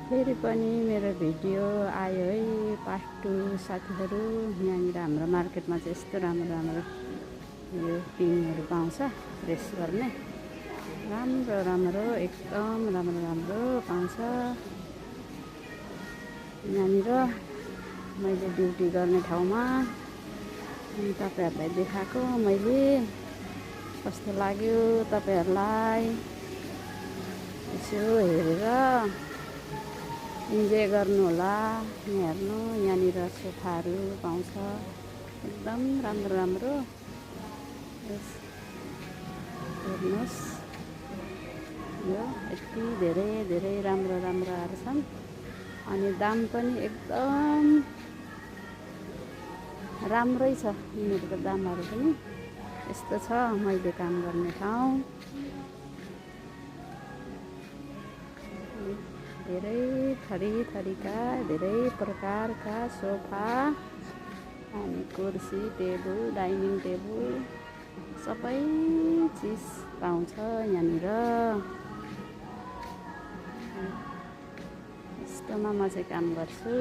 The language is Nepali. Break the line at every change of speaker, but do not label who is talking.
फेरि पनि मेरो भिडियो आयो है पार्ट 2 साथीहरू। यहाँनिर हाम्रो मार्केटमा चाहिँ यस्तो राम्रो राम्रो यो पिङहरू पाउँछ प्रेस गर्ने, राम्रो राम्रो एकदम राम्रो राम्रो पाउँछ। यहाँनिर मैले ड्युटी गर्ने ठाउँमा तपाईहरुलाई देखाएको मैले। कस्तो लाग्यो तपाईहरुलाई यसो हेरेर इन्जोय गर्नु होला। हेर्नु यहाँनिर सोफाहरू पाउँछ एकदम राम्रो राम्रो। हेर्नुहोस् यो यति धेरै धेरै राम्रो राम्रोहरू छन् अनि दाम पनि एकदम राम्रै छ। यिनीहरूको दामहरू पनि यस्तो छ मैले काम गर्ने ठाउँ। धेरै थरी थरीका धेरै प्रकारका सोफा अनि कुर्सी टेबल डाइनिङ टेबल सबै चिज पाउँछ यहाँनिर। यस्तोमा म चाहिँ काम गर्छु।